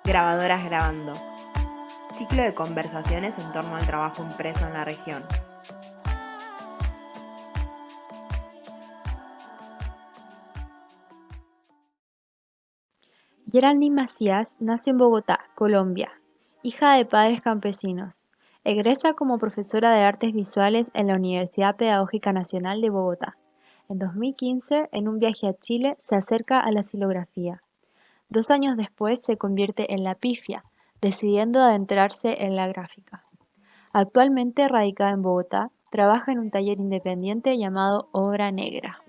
Grabadoras Grabando. Ciclo de conversaciones en torno al trabajo impreso en la región. Geraldine Macías nació en Bogotá, Colombia, hija de padres campesinos. Egresa como profesora de artes visuales en la Universidad Pedagógica Nacional de Bogotá. En 2015, en un viaje a Chile, se acerca a la xilografía. 2 años después se convierte en la pifia, decidiendo adentrarse en la gráfica. Actualmente radicada en Bogotá, trabaja en un taller independiente llamado Obra Negra.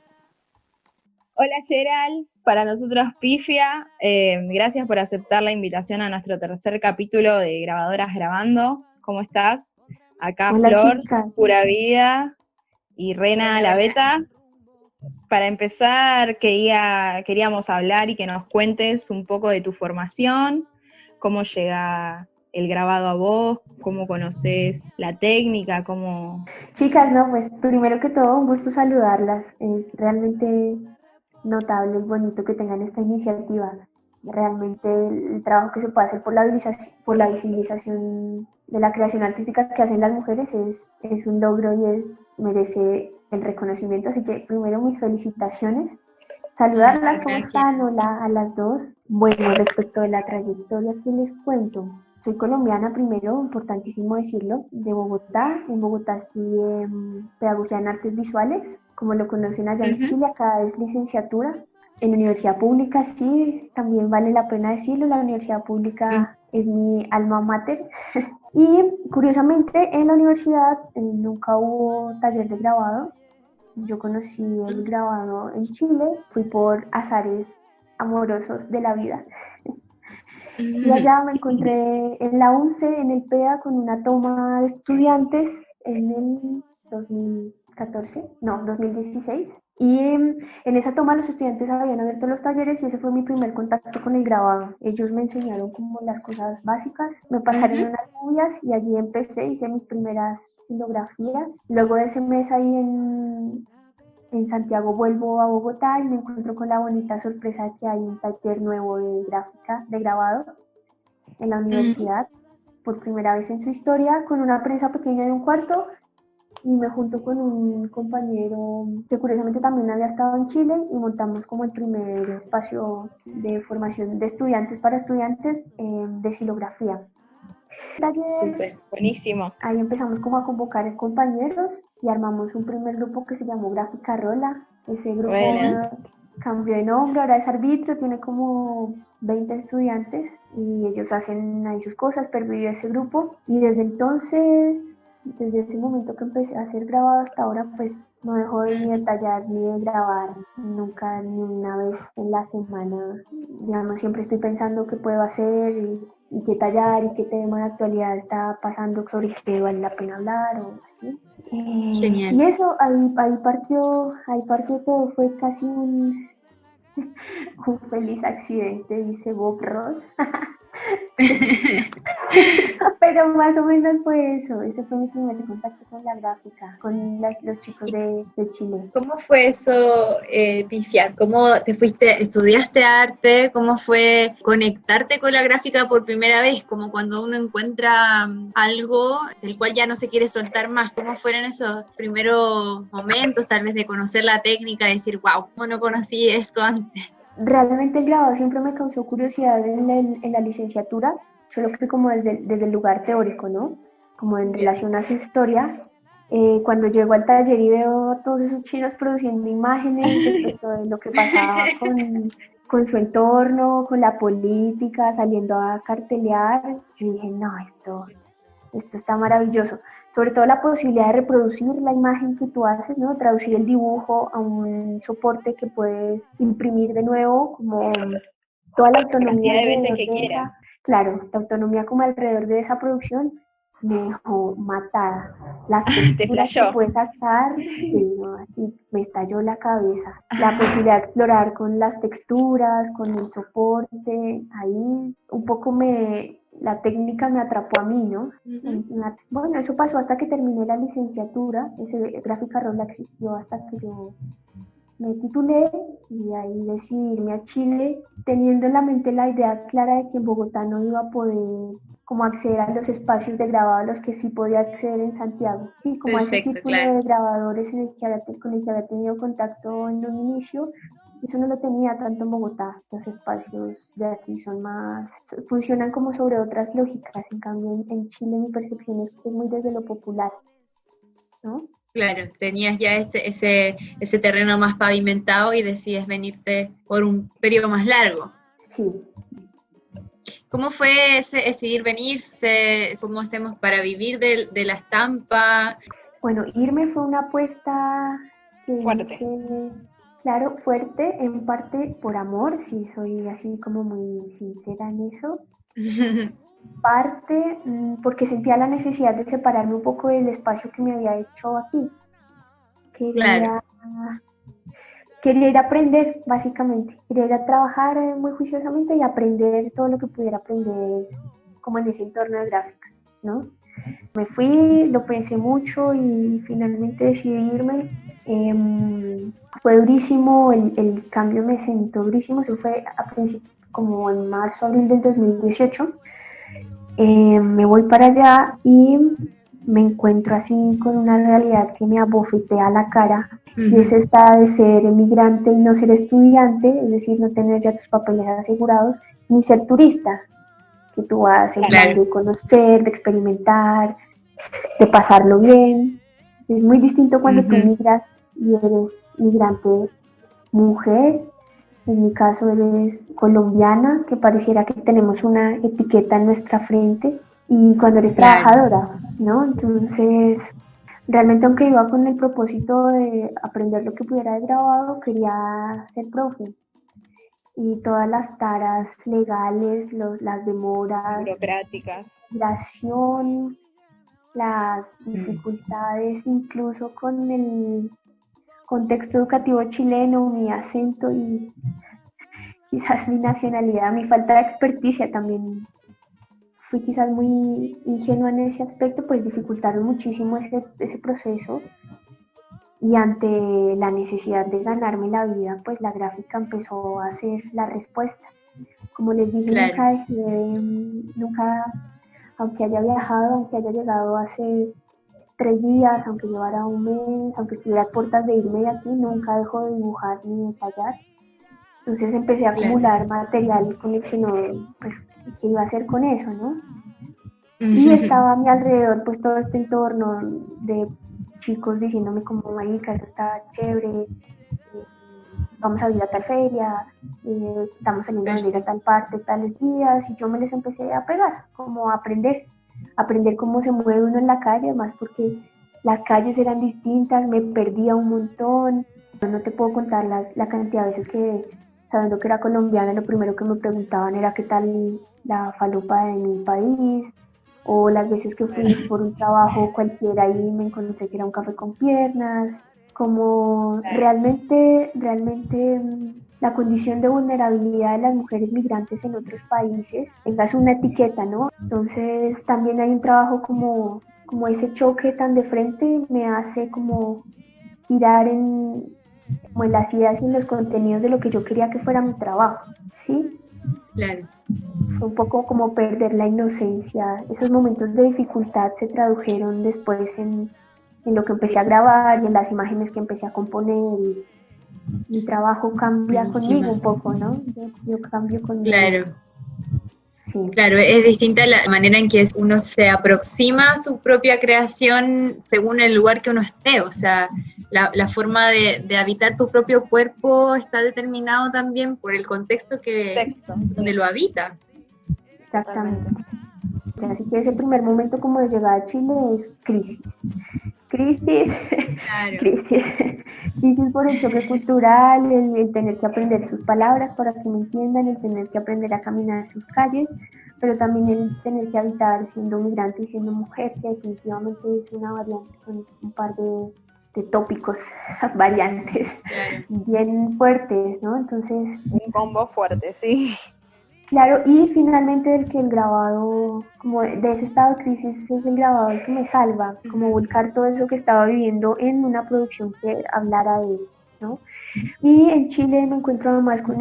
Hola Gerald, para nosotros Pifia, gracias por aceptar la invitación a nuestro tercer capítulo de Grabadoras Grabando. ¿Cómo estás? Acá Hola, Flor, chicas. Pura Vida y Rena la Beta. Para empezar, queríamos hablar y que nos cuentes un poco de tu formación, cómo llega el grabado a vos, cómo conoces la técnica, cómo... Chicas, no, pues primero que todo, un gusto saludarlas. Es realmente notable y bonito que tengan esta iniciativa. Realmente el trabajo que se puede hacer por la visibilización de la creación artística que hacen las mujeres es un logro y merece el reconocimiento. Así que primero mis felicitaciones. Saludarlas, ¿cómo están? Hola a las dos. Bueno, respecto de la trayectoria, ¿qué les cuento? Soy colombiana primero, importantísimo decirlo, de Bogotá. En Bogotá estudié Pedagogía en Artes Visuales, como lo conocen allá en Chile, acá es licenciatura. En universidad pública sí, también vale la pena decirlo, la universidad pública es mi alma mater. Y curiosamente en la universidad nunca hubo taller de grabado. Yo conocí el grabado en Chile, fui por azares amorosos de la vida. Y allá me encontré en la UNCE, en el PEA, con una toma de estudiantes en el 2016. Y en esa toma los estudiantes habían abierto los talleres y ese fue mi primer contacto con el grabado. Ellos me enseñaron como las cosas básicas, me pasaron unas guías y allí empecé, hice mis primeras xilografías. Luego de ese mes ahí en Santiago vuelvo a Bogotá y me encuentro con la bonita sorpresa de que hay un taller nuevo de gráfica, de grabado en la universidad, por primera vez en su historia, con una prensa pequeña de un cuarto, y me junto con un compañero que curiosamente también había estado en Chile y montamos como el primer espacio de formación de estudiantes para estudiantes de xilografía. Súper, buenísimo. Ahí empezamos como a convocar compañeros y armamos un primer grupo que se llamó Gráfica Rola. Ese grupo cambió de nombre, ahora es Arbitrio, tiene como 20 estudiantes y ellos hacen ahí sus cosas, pervivió ese grupo y desde entonces, desde ese momento que empecé a hacer grabado hasta ahora, pues no dejo ni de tallar ni de grabar, nunca, ni una vez en la semana. Digamos, siempre estoy pensando qué puedo hacer y qué tallar y qué tema de actualidad está pasando sobre el que vale la pena hablar o así. Y eso, ahí partió todo, fue casi un feliz accidente, dice Bob Ross. Pero más o menos fue eso, ese fue mi primer contacto con la gráfica, con los chicos de Chile. ¿Cómo fue eso, Pifia? ¿Cómo te fuiste, estudiaste arte? ¿Cómo fue conectarte con la gráfica por primera vez? Como cuando uno encuentra algo del cual ya no se quiere soltar más. ¿Cómo fueron esos primeros momentos, tal vez, de conocer la técnica, de decir, wow, ¿cómo no conocí esto antes? Realmente el grabado siempre me causó curiosidad en la licenciatura, solo que como desde el lugar teórico, ¿no? Como en relación a su historia. Cuando llego al taller y veo a todos esos chinos produciendo imágenes respecto de lo que pasaba con su entorno, con la política, saliendo a cartelear, yo dije, no, esto está maravilloso. Sobre todo la posibilidad de reproducir la imagen que tú haces, ¿no? Traducir el dibujo a un soporte que puedes imprimir de nuevo, como toda la autonomía de veces que de quieras. Claro, la autonomía como alrededor de esa producción me dejó matada. Las Te texturas que flashó. puedes sacar, sí, no, así me estalló la cabeza. La posibilidad de explorar con las texturas, con el soporte, ahí un poco la técnica me atrapó a mí, ¿no? Bueno, eso pasó hasta que terminé la licenciatura, ese Gráfica Rola existió hasta que yo me titulé y de ahí decidí irme a Chile, teniendo en la mente la idea clara de que en Bogotá no iba a poder como acceder a los espacios de grabado a los que sí podía acceder en Santiago, sí, como a ese Perfecto, círculo claro. de grabadores con el que había tenido contacto en un inicio. Eso no lo tenía tanto en Bogotá. Los espacios de aquí son más, funcionan como sobre otras lógicas. En cambio, en Chile mi percepción es que es muy desde lo popular, ¿no? Claro, tenías ya ese terreno más pavimentado y decides venirte por un periodo más largo. Sí. ¿Cómo fue decidir venirse? ¿Cómo hacemos para vivir de la estampa? Bueno, irme fue una apuesta que Fuerte. hice, claro, fuerte, en parte por amor, sí, soy así como muy sincera en eso. Parte porque sentía la necesidad de separarme un poco del espacio que me había hecho aquí. Claro. Quería ir a aprender, básicamente. Quería ir a trabajar muy juiciosamente y aprender todo lo que pudiera aprender como en ese entorno de gráfica, ¿no? Me fui, lo pensé mucho y finalmente decidí irme. Fue durísimo, el cambio me sentó durísimo. Eso fue como en marzo, abril del 2018. Me voy para allá y me encuentro así con una realidad que me abofetea la cara. Y es esta de ser emigrante y no ser estudiante, es decir, no tener ya tus papeles asegurados, ni ser turista, que tú vas en plan de conocer, de experimentar, de pasarlo bien. Es muy distinto cuando tú migras y eres migrante mujer. En mi caso eres colombiana, que pareciera que tenemos una etiqueta en nuestra frente, y cuando eres trabajadora, ¿no? Entonces, realmente aunque iba con el propósito de aprender lo que pudiera de grabado, quería ser profe. Y todas las taras legales, las demoras, Burocráticas. migración, las dificultades incluso con el contexto educativo chileno, mi acento y quizás mi nacionalidad, mi falta de experticia también. Fui quizás muy ingenua en ese aspecto, pues dificultaron muchísimo ese proceso, y ante la necesidad de ganarme la vida, pues la gráfica empezó a ser la respuesta. Como les dije, nunca, aunque haya viajado, aunque haya llegado hace 3 días, aunque llevara un mes, aunque estuviera a puertas de irme de aquí, nunca dejo de dibujar ni de ensayar. Entonces empecé a acumular material con el que no, pues, ¿qué iba a hacer con eso, no? Y estaba a mi alrededor, pues, todo este entorno de chicos diciéndome como, marica, eso está chévere, vamos a ir a tal feria, estamos saliendo a venir a tal parte, tales días, y yo me les empecé a pegar, como a aprender cómo se mueve uno en la calle, además porque las calles eran distintas, me perdía un montón. No te puedo contar la cantidad de veces que, sabiendo que era colombiana, lo primero que me preguntaban era qué tal la falopa de mi país, o las veces que fui por un trabajo cualquiera y me encontré que era un café con piernas, como realmente la condición de vulnerabilidad de las mujeres migrantes en otros países, es una etiqueta, ¿no? Entonces también hay un trabajo como ese choque tan de frente me hace como girar como en las ideas y en los contenidos de lo que yo quería que fuera mi trabajo, ¿sí? Claro. Fue un poco como perder la inocencia. Esos momentos de dificultad se tradujeron después en lo que empecé a grabar y en las imágenes que empecé a componer. Y mi trabajo cambia conmigo un poco, ¿no? Yo cambio conmigo. Claro. Sí. Claro, es distinta la manera en que uno se aproxima a su propia creación según el lugar que uno esté, o sea, la forma de habitar tu propio cuerpo está determinado también por el contexto donde lo habita. Exactamente. Así que ese primer momento como de llegar a Chile es crisis. Claro. Crisis por el choque cultural, el tener que aprender sus palabras para que me entiendan, el tener que aprender a caminar en sus calles, pero también el tener que habitar siendo migrante y siendo mujer, que definitivamente es una variante con un par de tópicos, variantes, bien fuertes, ¿no? Entonces, un combo fuerte, sí. Claro, y finalmente el grabado, como de ese estado de crisis, es el grabado el que me salva, como volcar todo eso que estaba viviendo en una producción que hablara de ¿no? Y en Chile me encuentro además con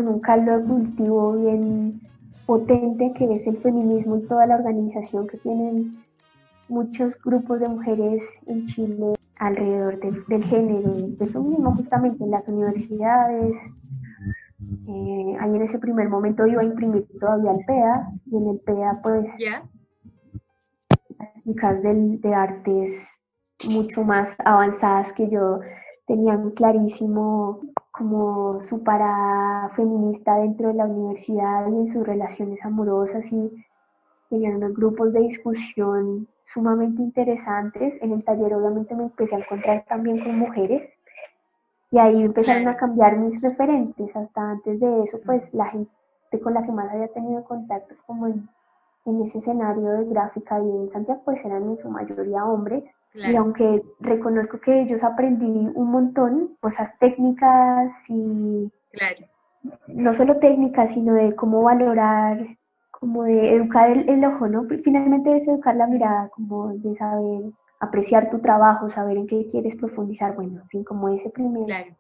un caldo de cultivo bien potente, que es el feminismo y toda la organización que tienen muchos grupos de mujeres en Chile alrededor del género, del feminismo, justamente en las universidades. Ahí en ese primer momento iba a imprimir todavía el PEA, y en el PEA pues ¿Ya? las chicas de artes mucho más avanzadas que yo tenían clarísimo como su parada feminista dentro de la universidad y en sus relaciones amorosas, y tenían unos grupos de discusión sumamente interesantes. En el taller obviamente me empecé a encontrar también con mujeres y ahí empezaron a cambiar mis referentes. Hasta antes de eso, pues la gente con la que más había tenido contacto como en ese escenario de gráfica y en Santiago, pues eran en su mayoría hombres. Claro. Y aunque reconozco que de ellos aprendí un montón, cosas técnicas y Claro. no solo técnicas, sino de cómo valorar, como de educar el ojo, ¿no? Finalmente es educar la mirada, como de saber apreciar tu trabajo, saber en qué quieres profundizar. Bueno, en fin, como ese primer Claro.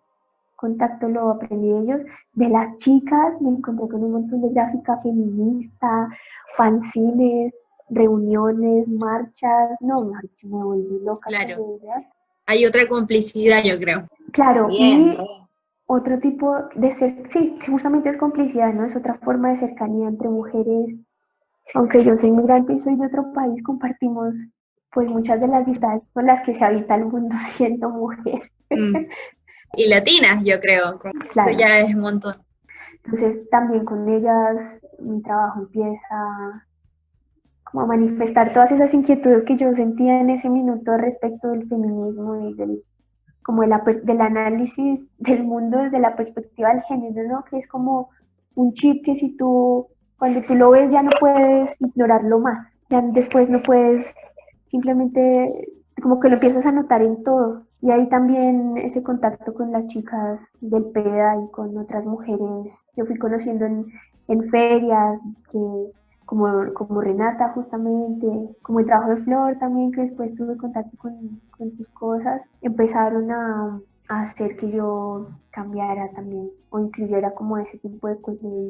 contacto lo aprendí de ellos. De las chicas me encontré con un montón de gráfica feminista, fanzines, reuniones, marchas. No, me volví loca. Claro. Con ellas. Hay otra complicidad, yo creo. Claro, Bien, y otro tipo de sí, justamente es complicidad, ¿no? Es otra forma de cercanía entre mujeres. Aunque yo soy migrante y soy de otro país, compartimos pues muchas de las dificultades con las que se habita el mundo siendo mujer. Y latinas, yo creo. Claro. Eso ya es un montón. Entonces también con ellas mi trabajo empieza como a manifestar todas esas inquietudes que yo sentía en ese minuto respecto del feminismo y como del análisis del mundo desde la perspectiva del género, ¿no? Que es como un chip que cuando tú lo ves ya no puedes ignorarlo más, ya después no puedes simplemente como que lo empiezas a notar en todo. Y ahí también ese contacto con las chicas del PEDA y con otras mujeres que fui conociendo en ferias, como Renata justamente, como el trabajo de Flor también, que después tuve contacto con sus cosas, empezaron a hacer que yo cambiara también o incluyera como ese tipo de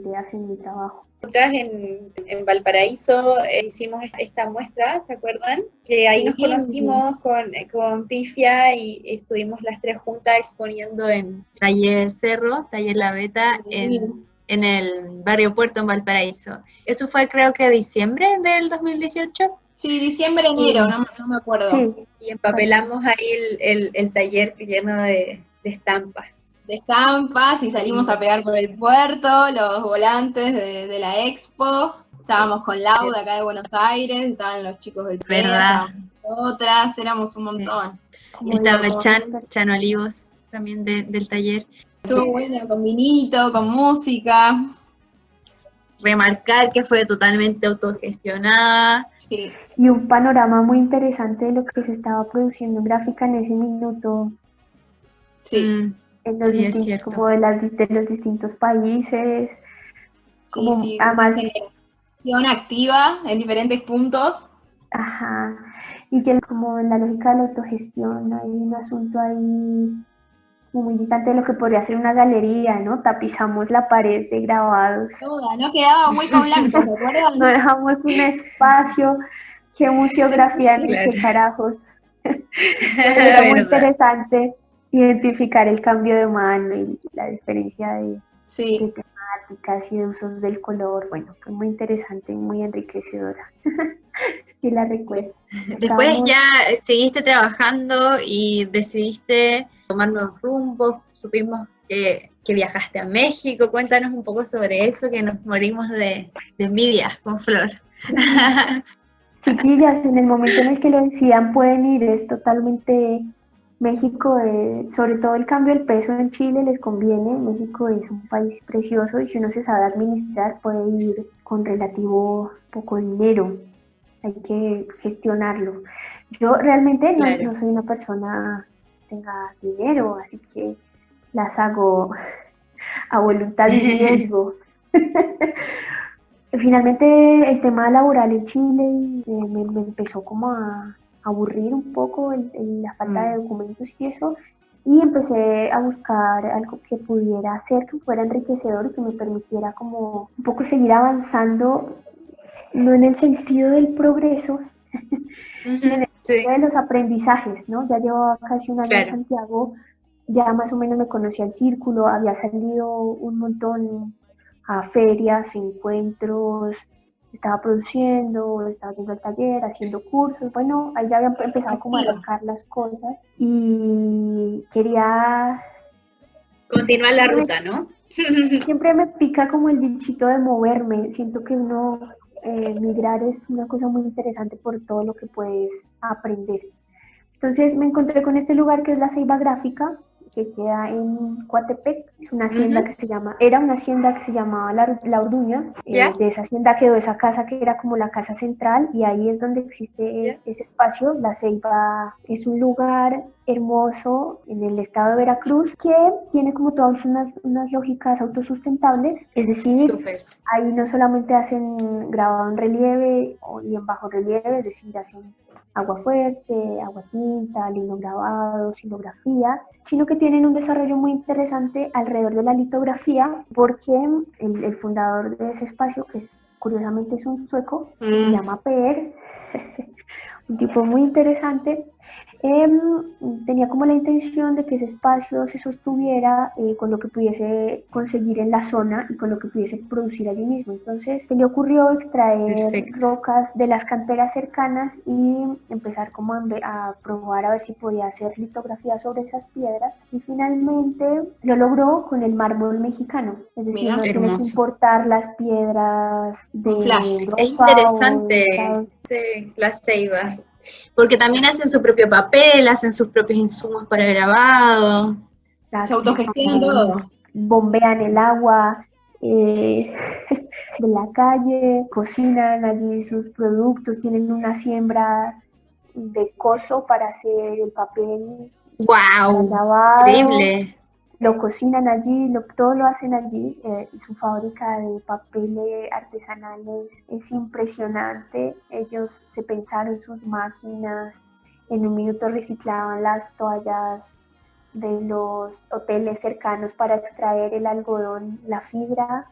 ideas en mi trabajo. Nosotras en Valparaíso hicimos esta muestra, ¿se acuerdan? Que ahí nos conocimos con Pifia y estuvimos las tres juntas exponiendo en Taller Cerro, Taller La Beta, en el barrio Puerto en Valparaíso. Eso fue creo que diciembre del 2018. Sí, diciembre, enero, no me acuerdo. Sí. Y empapelamos ahí el taller lleno de estampas. De estampas y salimos a pegar por el puerto, los volantes de la expo. Estábamos con Lau de acá de Buenos Aires, estaban los chicos del PEA, estábamos otras, éramos un montón. Sí. Estaba Chan Olivos también del taller. Estuvo bueno, con vinito, con música. Remarcar que fue totalmente autogestionada. Sí. Y un panorama muy interesante de lo que se estaba produciendo en gráfica en ese minuto. Sí. En los distintos, como de los distintos países. Sí, además, una activa en diferentes puntos. Ajá. Y que como en la lógica de la autogestión hay un asunto ahí muy distante de lo que podría ser una galería, ¿no? Tapizamos la pared de grabados. No quedaba hueco blanco, ¿se acuerdan? No dejamos un espacio. ¿Qué museografía ni qué carajos? Era muy interesante identificar el cambio de mano y la diferencia de temáticas y de usos del color. Bueno, fue muy interesante y muy enriquecedora. Y la recuerdo. Después ya seguiste trabajando y decidiste tomar nuevos rumbos. Supimos que viajaste a México. Cuéntanos un poco sobre eso, que nos morimos de envidia con Flor. Chiquillas, en el momento en el que lo decidan pueden ir, es totalmente México, sobre todo el cambio del peso en Chile les conviene. México es un país precioso y si uno se sabe administrar puede ir con relativo poco dinero, hay que gestionarlo. Yo realmente no soy una persona que tenga dinero, así que las hago a voluntad y riesgo. Finalmente el tema laboral en Chile me empezó como a aburrir un poco la falta de documentos y eso, y empecé a buscar algo que pudiera hacer, que fuera enriquecedor y que me permitiera como un poco seguir avanzando, no en el sentido del progreso, sino en el sentido de los aprendizajes, ¿no? Ya llevaba casi un año en Santiago, ya más o menos me conocía el círculo, había salido un montón a ferias, encuentros, estaba produciendo, estaba haciendo el taller, haciendo cursos, bueno, ahí ya había empezado como a arrancar las cosas y quería continuar la ruta, ¿no? Siempre me pica como el bichito de moverme, siento que uno migrar es una cosa muy interesante por todo lo que puedes aprender. Entonces me encontré con este lugar que es la Ceiba Gráfica, que queda en Coatepec, es una hacienda que se llama, era una hacienda que se llamaba La Orduña, de esa hacienda quedó esa casa que era como la casa central y ahí es donde existe ese espacio. La Ceiba es un lugar hermoso en el estado de Veracruz que tiene como todas unas lógicas autosustentables, es decir, ahí no solamente hacen grabado en relieve y en bajo relieve, es decir, hacen agua fuerte, agua tinta, lino grabado, silografía, sino que tienen un desarrollo muy interesante alrededor de la litografía, porque el fundador de ese espacio, que curiosamente es un sueco, se llama Per, un tipo muy interesante, tenía como la intención de que ese espacio se sostuviera con lo que pudiese conseguir en la zona y con lo que pudiese producir allí mismo. Entonces se le ocurrió extraer rocas de las canteras cercanas y empezar como a probar a ver si podía hacer litografía sobre esas piedras, y finalmente lo logró con el mármol mexicano, es decir, no tiene que importar las piedras de Europa. Es interesante la Ceiba. Porque también hacen su propio papel, hacen sus propios insumos para grabado, se autogestionan todo. Bombean el agua de la calle, cocinan allí sus productos, tienen una siembra de cozo para hacer el papel. ¡Wow! Increíble. Lo cocinan allí, todo lo hacen allí. Su fábrica de papeles artesanales es impresionante. Ellos se pensaron sus máquinas, en un minuto reciclaban las toallas de los hoteles cercanos para extraer el algodón, la fibra.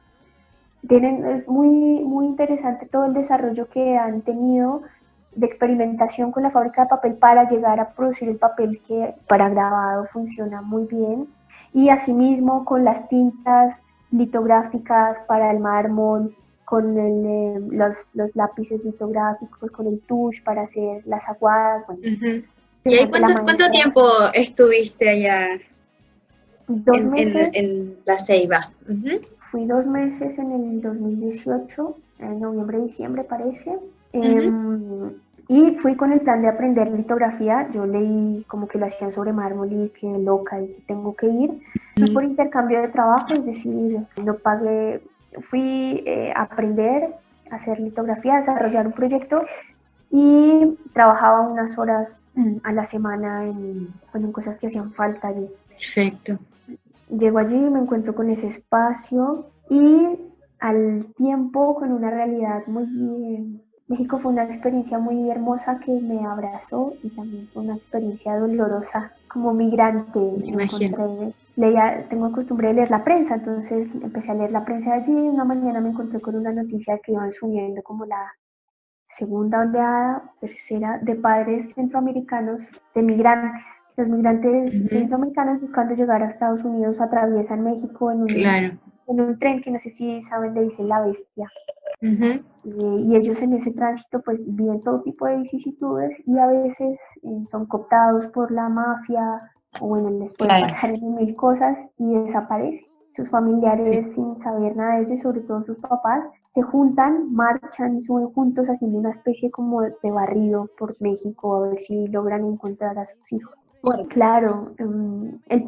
Es muy, muy interesante todo el desarrollo que han tenido de experimentación con la fábrica de papel para llegar a producir el papel que para grabado funciona muy bien. Y asimismo con las tintas litográficas para el mármol, con los lápices litográficos, con el touche para hacer las aguadas. Bueno, ¿Y ahí cuánto tiempo estuviste allá 2 meses, en la Ceiba? Fui 2 meses en el 2018, en noviembre, diciembre parece. Y fui con el plan de aprender litografía. Yo leí como que lo hacían sobre mármol y quedé loca y tengo que ir. Fui por intercambio de trabajo, es decir, no pagué. Fui a aprender a hacer litografía, a desarrollar un proyecto y trabajaba unas horas a la semana en cosas que hacían falta allí. Perfecto. Llego allí, me encuentro con ese espacio y al tiempo con una realidad muy... México fue una experiencia muy hermosa que me abrazó y también fue una experiencia dolorosa como migrante. Tengo costumbre de leer la prensa, entonces empecé a leer la prensa de allí. Una mañana me encontré con una noticia que iban subiendo como la segunda oleada, tercera, de padres centroamericanos, de migrantes. Los migrantes centroamericanos buscando llegar a Estados Unidos atraviesan México en un tren que no sé si saben, le dicen La Bestia. Y ellos en ese tránsito pues viven todo tipo de vicisitudes y a veces son cooptados por la mafia o les pueden pasar mil cosas y desaparecen. Sus familiares sin saber nada de ellos y sobre todo sus papás se juntan, marchan y suben juntos haciendo una especie como de barrido por México a ver si logran encontrar a sus hijos. Claro,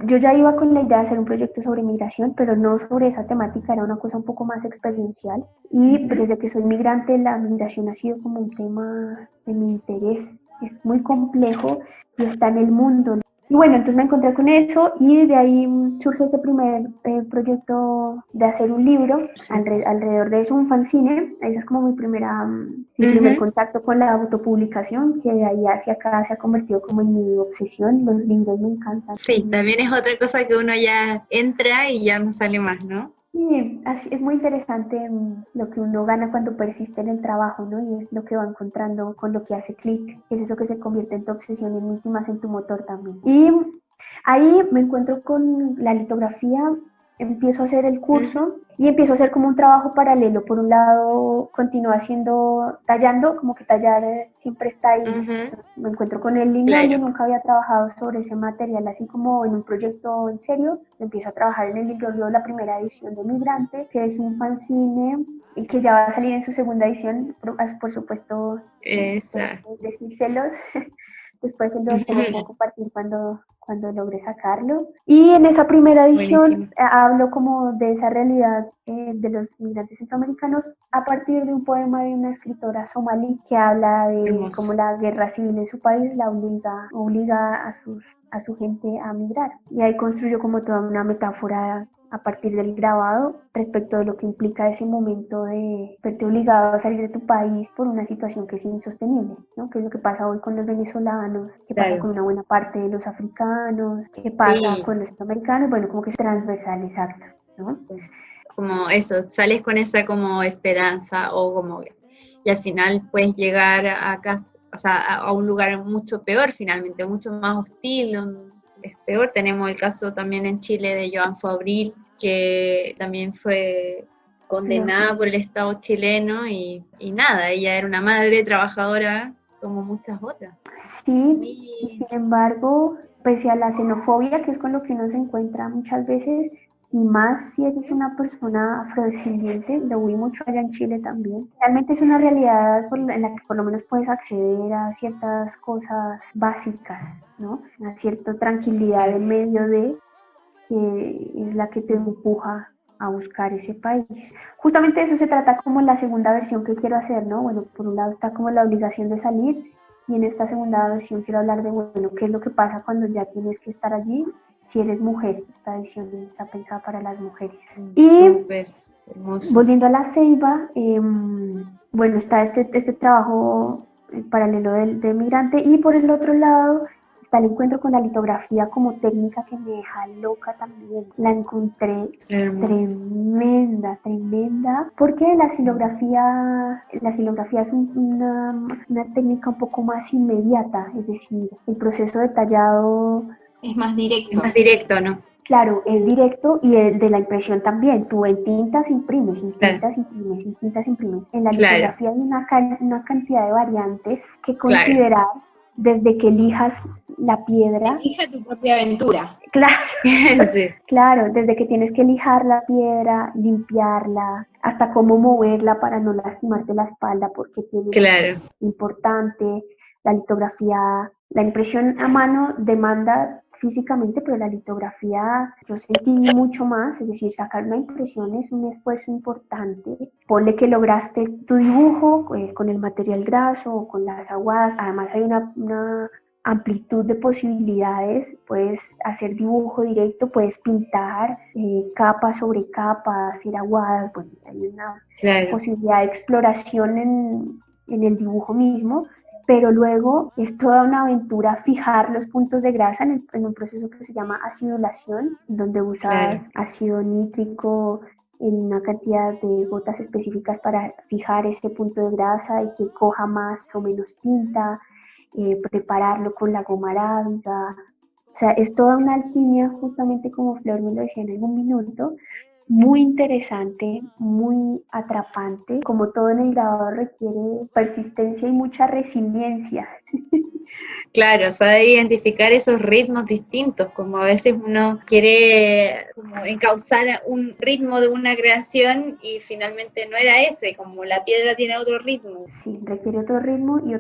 yo ya iba con la idea de hacer un proyecto sobre migración, pero no sobre esa temática, era una cosa un poco más experiencial. Y desde que soy migrante, la migración ha sido como un tema de mi interés. Es muy complejo y está en el mundo. Y bueno, entonces me encontré con eso y de ahí surge ese primer proyecto de hacer un libro alrededor de eso, un fanzine. Ese es como mi primer contacto con la autopublicación, que de ahí hacia acá se ha convertido como en mi obsesión. Los libros me encantan. Sí, también es otra cosa que uno ya entra y ya no sale más, ¿no? Sí, así, es muy interesante lo que uno gana cuando persiste en el trabajo, ¿no? Y es lo que va encontrando con lo que hace clic, es eso que se convierte en tu obsesión, en últimas en tu motor también. Y ahí me encuentro con la litografía, empiezo a hacer el curso y empiezo a hacer como un trabajo paralelo. Por un lado, continúo haciendo, tallando, como que tallar siempre está ahí. Me encuentro con el lignolio, Claro. nunca había trabajado sobre ese material, así como en un proyecto en serio. Empiezo a trabajar en el lignolio, la primera edición de Migrante, que es un fanzine y que ya va a salir en su segunda edición, por supuesto, Esa. decírselos. Después se los voy a compartir cuando logre sacarlo. Y en esa primera edición hablo como de esa realidad de los migrantes centroamericanos a partir de un poema de una escritora somalí que habla de cómo la guerra civil en su país la obliga a su gente a migrar. Y ahí construyo como toda una metáfora a partir del grabado respecto de lo que implica ese momento de verte obligado a salir de tu país por una situación que es insostenible, ¿no? Que es lo que pasa hoy con los venezolanos, que pasa con una buena parte de los africanos, que pasa con los centroamericanos, bueno, como que es transversal, exacto, ¿no? Como eso, sales con esa como esperanza o como... Y al final puedes llegar a un lugar mucho peor finalmente, mucho más hostil, es peor. Tenemos el caso también en Chile de Joan Fabril, que también fue condenada por el Estado chileno y nada, ella era una madre trabajadora como muchas otras. Sí, y sin embargo, pese a la xenofobia, que es con lo que uno se encuentra muchas veces, y más si eres una persona afrodescendiente, lo vi mucho allá en Chile también. Realmente es una realidad en la que por lo menos puedes acceder a ciertas cosas básicas, ¿no? A cierta tranquilidad en medio de que es la que te empuja a buscar ese país. Justamente de eso se trata como la segunda versión que quiero hacer, ¿no? Bueno, por un lado está como la obligación de salir y en esta segunda versión quiero hablar de, bueno, qué es lo que pasa cuando ya tienes que estar allí si eres mujer. Esta edición está pensada para las mujeres. Y súper hermoso. Volviendo a la Ceiba, bueno, está este trabajo paralelo de migrante y por el otro lado está el encuentro con la litografía como técnica que me deja loca también. La encontré tremenda, porque la silografía es una técnica un poco más inmediata, es decir, el proceso de tallado es más directo. Es más directo, ¿no? Claro, es directo y el de la impresión también. Tú en tintas imprimes, en tintas imprimes, en tintas imprimes. En la litografía hay una cantidad de variantes que considerar desde que elijas la piedra. Elija tu propia aventura. Claro, sí. Claro, desde que tienes que lijar la piedra, limpiarla, hasta cómo moverla para no lastimarte la espalda porque tiene importante. La litografía, la impresión a mano demanda físicamente, pero la litografía yo sentí mucho más, es decir, sacar una impresión es un esfuerzo importante. Ponle que lograste tu dibujo con el material graso o con las aguadas, además hay una amplitud de posibilidades, puedes hacer dibujo directo, puedes pintar capa sobre capa, hacer aguadas, bueno, hay una posibilidad de exploración en el dibujo mismo, pero luego es toda una aventura fijar los puntos de grasa en un proceso que se llama acidulación, donde usas ácido nítrico en una cantidad de gotas específicas para fijar ese punto de grasa y que coja más o menos tinta, prepararlo con la goma arábiga. O sea, es toda una alquimia, justamente como Flor me lo decía en algún minuto, muy interesante, muy atrapante. Como todo en el grabado requiere persistencia y mucha resiliencia. Claro, sabe identificar esos ritmos distintos, como a veces uno quiere como encauzar un ritmo de una creación y finalmente no era ese, como la piedra tiene otro ritmo. Sí, requiere otro ritmo y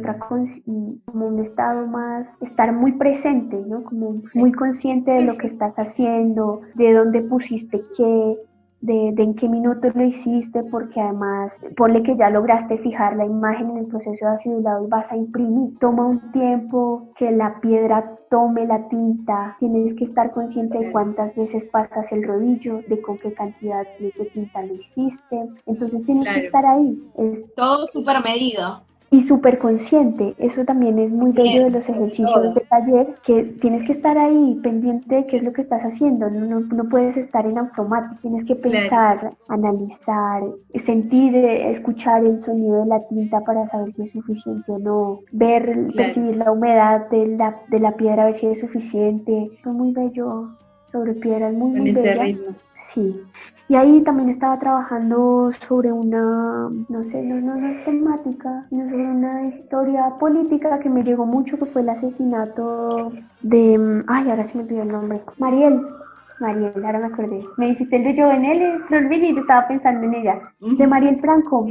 como un estado más, estar muy presente, ¿no? Como muy consciente de lo que estás haciendo, de dónde pusiste qué, de en qué minuto lo hiciste, porque además, ponle que ya lograste fijar la imagen en el proceso de acidulado y vas a imprimir. Toma un tiempo que la piedra tome la tinta, tienes que estar consciente de cuántas veces pasas el rodillo, de con qué cantidad de tinta lo hiciste, entonces tienes que estar ahí. Todo súper medido. Y súper consciente, eso también es muy bello de los ejercicios de taller, que tienes que estar ahí pendiente de qué es lo que estás haciendo, no puedes estar en automático, tienes que pensar, analizar, sentir, escuchar el sonido de la tinta para saber si es suficiente o no, ver, percibir la humedad de la piedra, a ver si es suficiente. Fue muy bello sobre piedras, muy bella. Ritmo. Sí. Y ahí también estaba trabajando sobre una, no sé, no es temática, sino sobre una historia política que me llegó mucho, que fue el asesinato de, ay, ahora se me olvidó el nombre, Mariel, ahora me acordé. Me hiciste el de Jovenel, lo olvidé y yo estaba pensando en ella, de Mariel Franco.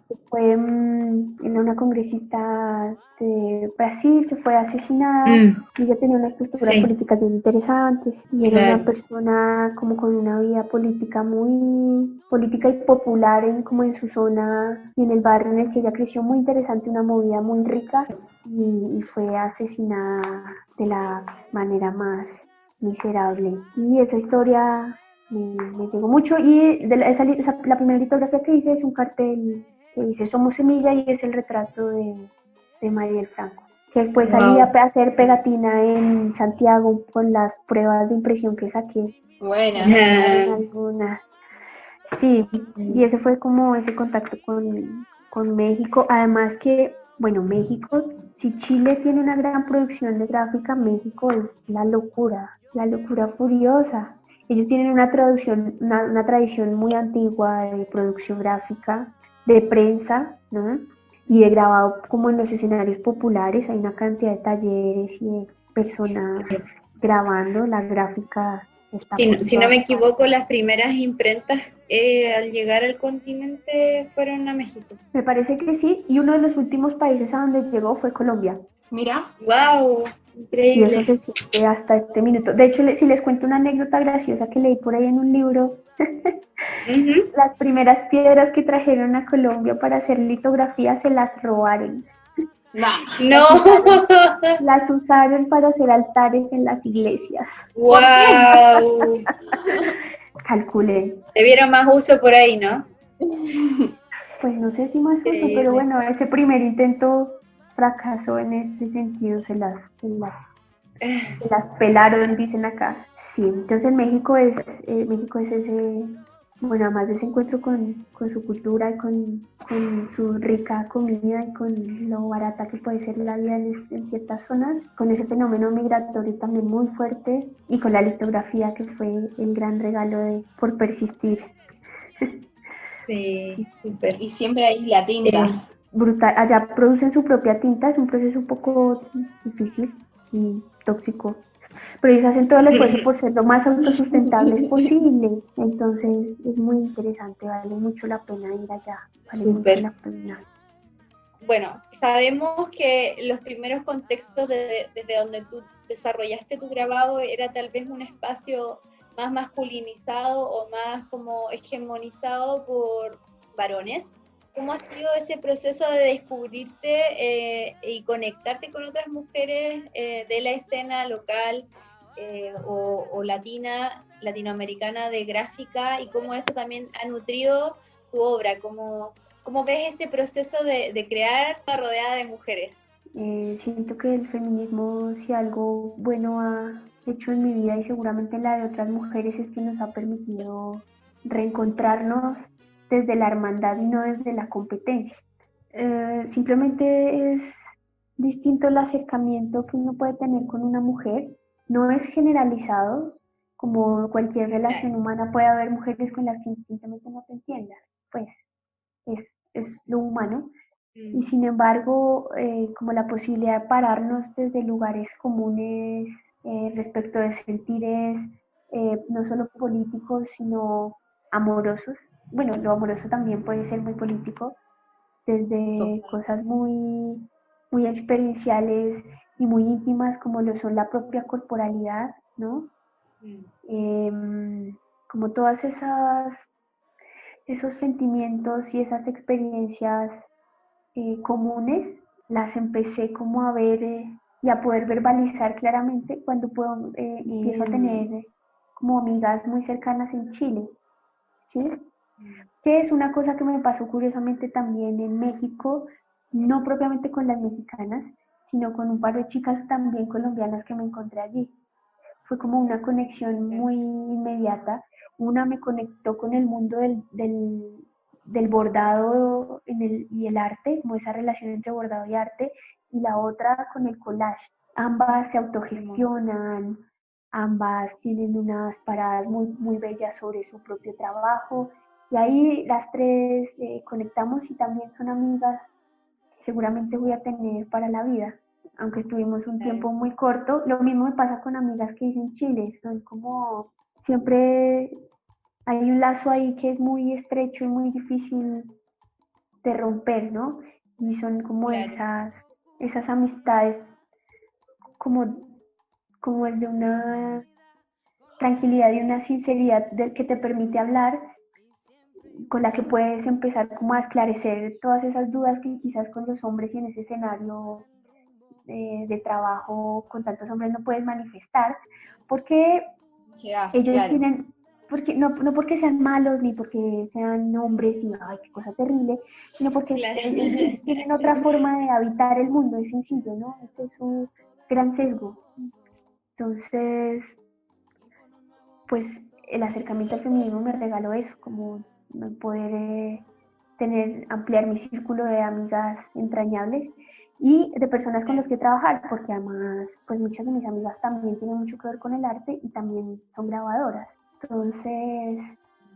Que fue una congresista de Brasil que fue asesinada y ella tenía unas posturas políticas bien interesantes y era una persona como con una vida política muy política y popular como en su zona y en el barrio en el que ella creció, muy interesante, una movida muy rica y fue asesinada de la manera más miserable. Y esa historia me llegó mucho y la primera litografía que hice es un cartel que dice Somos Semilla y es el retrato de Mariel Franco, que después salí a hacer pegatina en Santiago con las pruebas de impresión que saqué. Bueno. Algunas. Sí, y ese fue como ese contacto con México, además que, bueno, México, si Chile tiene una gran producción de gráfica, México es la locura furiosa. Ellos tienen una tradición muy antigua de producción gráfica, de prensa, ¿no? Y de grabado como en los escenarios populares, hay una cantidad de talleres y de personas grabando la gráfica. Si no me equivoco, las primeras imprentas al llegar al continente fueron a México. Me parece que sí, y uno de los últimos países a donde llegó fue Colombia. Mira. ¡Wow! Increíble. Y eso se siente hasta este minuto. De hecho, si les cuento una anécdota graciosa que leí por ahí en un libro, las primeras piedras que trajeron a Colombia para hacer litografía se las robaron. No. Las usaron para hacer altares en las iglesias. ¡Wow! Calculé. Le vieron más uso por ahí, ¿no? Pues no sé si más uso, pero bueno, ese primer intento fracasó en ese sentido, se las pelaron, dicen acá. Sí, entonces México es ese, bueno, además de ese encuentro con su cultura y con su rica comida y con lo barata que puede ser la vida en ciertas zonas, con ese fenómeno migratorio también muy fuerte y con la litografía que fue el gran regalo por persistir. Sí, súper. Y siempre ahí la tinta. Brutal, allá producen su propia tinta, es un proceso un poco difícil y tóxico, pero ellos hacen todo el esfuerzo por ser lo más autosustentables posible, entonces es muy interesante, vale mucho la pena ir allá, vale mucho la pena. Bueno, sabemos que los primeros contextos desde donde tú desarrollaste tu grabado era tal vez un espacio más masculinizado o más como hegemonizado por varones. ¿Cómo ha sido ese proceso de descubrirte y conectarte con otras mujeres de la escena local o latinoamericana de gráfica, y cómo eso también ha nutrido tu obra? ¿Cómo ves ese proceso de crear rodeada de mujeres? Siento que el feminismo, si algo bueno ha hecho en mi vida y seguramente en la de otras mujeres, es que nos ha permitido reencontrarnos desde la hermandad y no desde la competencia. Simplemente es distinto el acercamiento que uno puede tener con una mujer, no es generalizado, como cualquier relación humana puede haber mujeres con las que simplemente no te entiendan, pues es lo humano. Y sin embargo, como la posibilidad de pararnos desde lugares comunes respecto de sentires, no solo políticos, sino amorosos. Bueno, lo amoroso también puede ser muy político, desde cosas muy, muy experienciales y muy íntimas como lo son la propia corporalidad, ¿no? Como como todas esos sentimientos y esas experiencias comunes, las empecé como a ver y a poder verbalizar claramente cuando empiezo a tener como amigas muy cercanas en Chile, ¿sí? Que es una cosa que me pasó curiosamente también en México, no propiamente con las mexicanas, sino con un par de chicas también colombianas que me encontré allí. Fue como una conexión muy inmediata. Una me conectó con el mundo del bordado y el arte, como esa relación entre bordado y arte, y la otra con el collage. Ambas se autogestionan, ambas tienen unas paradas muy, muy bellas sobre su propio trabajo, y ahí las tres conectamos y también son amigas que seguramente voy a tener para la vida, aunque estuvimos un tiempo muy corto. Lo mismo me pasa con amigas que hice en Chile, son como siempre hay un lazo ahí que es muy estrecho y muy difícil de romper, ¿no? Y son como esas amistades como, como es de una tranquilidad y una sinceridad del que te permite hablar, con la que puedes empezar como a esclarecer todas esas dudas que quizás con los hombres y en ese escenario de trabajo con tantos hombres no puedes manifestar, porque ellos tienen, porque, no porque sean malos ni porque sean hombres y ay, qué cosa terrible, sino porque ellos tienen otra forma de habitar el mundo, es sencillo, ¿no? Ese es su gran sesgo. Entonces, pues el acercamiento al feminismo me regaló eso, como poder ampliar mi círculo de amigas entrañables y de personas con las que trabajar, porque además, pues muchas de mis amigas también tienen mucho que ver con el arte y también son grabadoras. Entonces,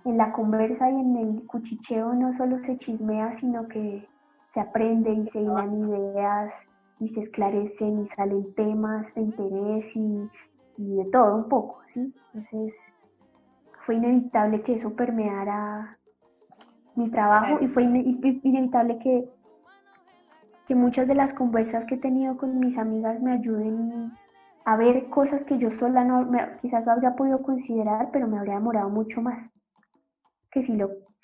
en la conversa y en el cuchicheo no solo se chismea, sino que se aprende y se hilan ideas y se esclarecen y salen temas de interés y de todo un poco, ¿sí? Entonces, fue inevitable que eso permeara mi trabajo y fue inevitable que muchas de las conversas que he tenido con mis amigas me ayuden a ver cosas que yo sola quizás no habría podido considerar, pero me habría demorado mucho más que si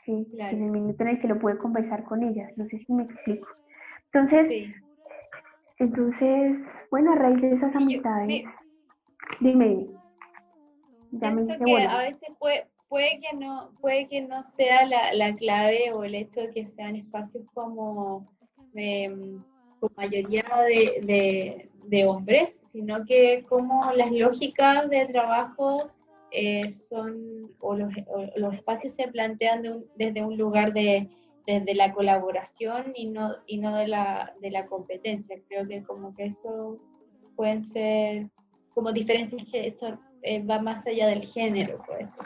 que en el minuto en el que lo pude conversar con ellas. No sé si me explico. Entonces, bueno, a raíz de esas amistades, dime, ya me Pienso hice que bola. a veces puede que no sea la clave o el hecho de que sean espacios como con mayoría de hombres, sino que como las lógicas de trabajo o los espacios se plantean desde un lugar desde la colaboración y no de la competencia. Creo que como que eso pueden ser como diferencias que eso va más allá del género, pues.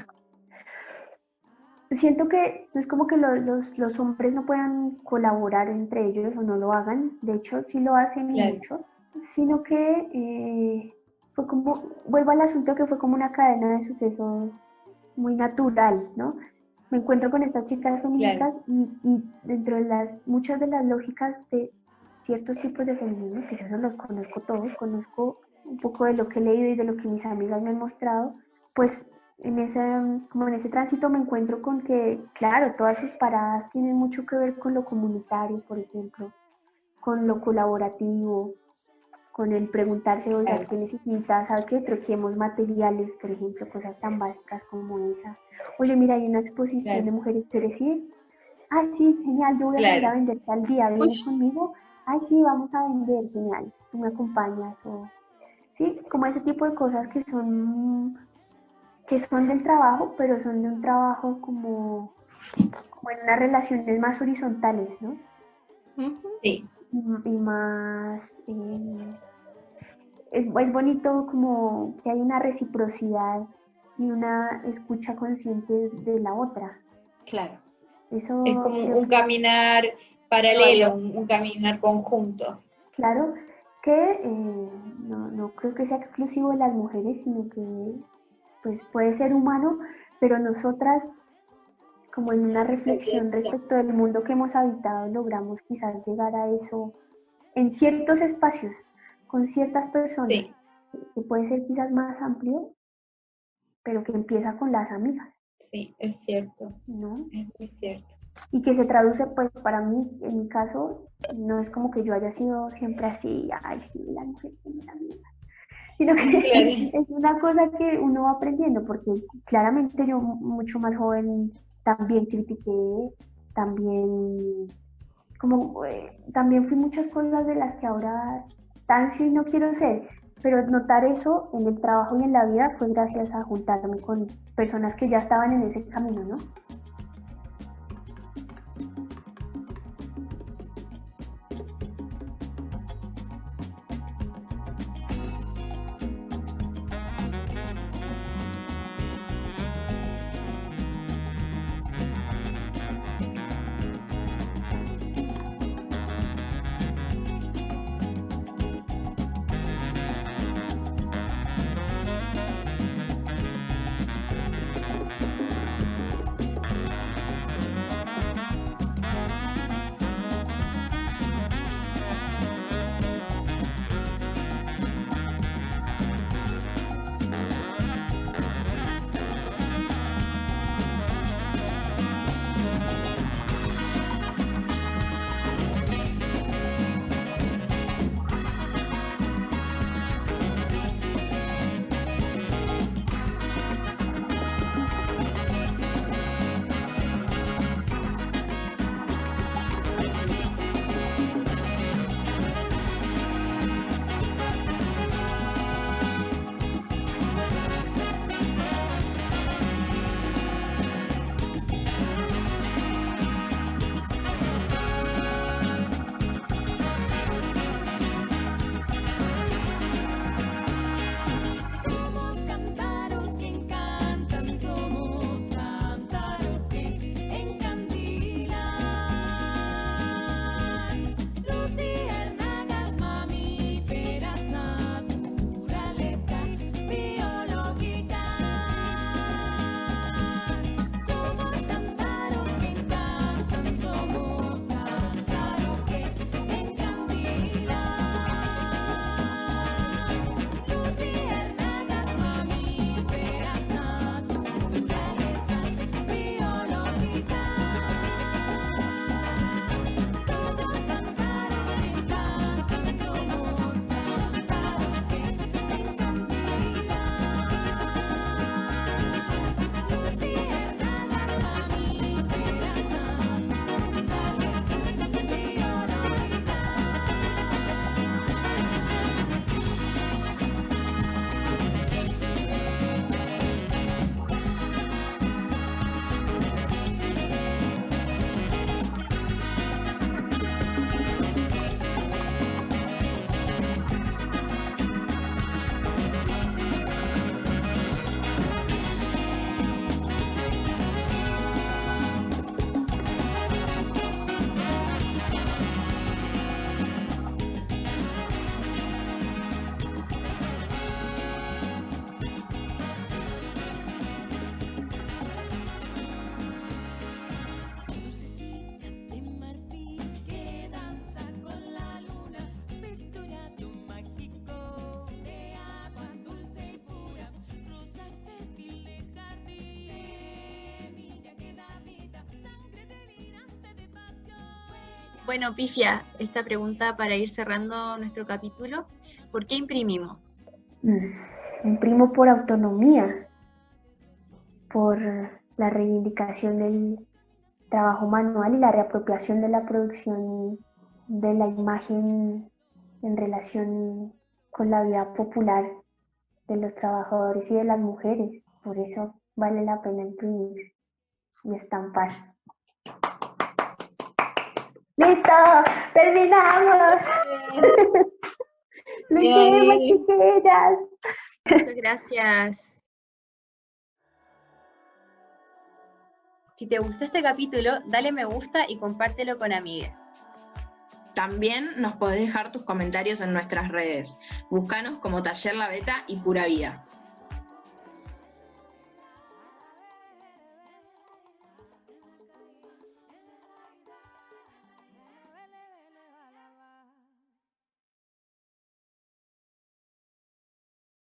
Siento que no es como que los hombres no puedan colaborar entre ellos o no lo hagan, de hecho sí lo hacen y mucho, sino que fue como, vuelvo al asunto que fue como una cadena de sucesos muy natural, ¿no? Me encuentro con estas chicas feministas y dentro de muchas de las lógicas de ciertos tipos de feminismo, que yo no los conozco todos, conozco un poco de lo que he leído y de lo que mis amigas me han mostrado, pues como en ese tránsito me encuentro con que, claro, todas sus paradas tienen mucho que ver con lo comunitario, por ejemplo, con lo colaborativo, con el preguntarse, oiga, ¿qué necesitas? ¿Sabes qué? Troquemos materiales, por ejemplo, cosas tan básicas como esa. Oye, mira, hay una exposición de mujeres, ¿quieres ir? Ah, sí, genial, yo voy a salir a vender tal día, ¿vienes conmigo? Ay, sí, vamos a vender, genial, tú me acompañas. Sí, como ese tipo de cosas que son del trabajo, pero son de un trabajo como en unas relaciones más horizontales, ¿no? Sí. Y más, es bonito como que hay una reciprocidad y una escucha consciente de la otra. Claro. Eso es como un caminar paralelo, un caminar conjunto. Claro, que no creo que sea exclusivo de las mujeres, sino que pues puede ser humano, pero nosotras, como en una reflexión respecto del mundo que hemos habitado, logramos quizás llegar a eso en ciertos espacios, con ciertas personas, que puede ser quizás más amplio, pero que empieza con las amigas. Sí, es cierto, ¿no? es muy cierto. Y que se traduce, pues para mí, en mi caso, no es como que yo haya sido siempre así, ay, sí, las mujeres son una mierda, sino que Claro. es una cosa que uno va aprendiendo, porque claramente yo mucho más joven también critiqué, también, también fui muchas cosas de las que ahora tan sí no quiero ser, pero notar eso en el trabajo y en la vida fue gracias a juntarme con personas que ya estaban en ese camino, ¿no? Somos cántaros que encantan, somos cántaros que encandilan. Luciérnagas, mamíferas, naturaleza biológica. Somos cántaros que encantan, somos cántaros que encandilan. Luciérnagas, mamíferas, naturaleza biológica. Somos cántaros que encantan, somos cántaros que encandilan. Luciérnagas, mamíferas, naturaleza biológica. Lucecita de marfil que danza con la luna, vesturato mágico de agua dulce y pura, rosa fértil de jardín, semilla que da vida, sangre delirante de pasión. Bueno, Pifia, esta pregunta para ir cerrando nuestro capítulo. ¿Por qué imprimimos? Imprimo por autonomía, por la reivindicación del trabajo manual y la reapropiación de la producción de la imagen en relación con la vida popular de los trabajadores y de las mujeres. Por eso vale la pena imprimir y estampar. ¡Listo! ¡Terminamos! ¡Lo hicimos, chiquillas! Muchas gracias. Si te gustó este capítulo, dale me gusta y compártelo con amigues. También nos podés dejar tus comentarios en nuestras redes. Búscanos como Taller La Beta y Pura Vida.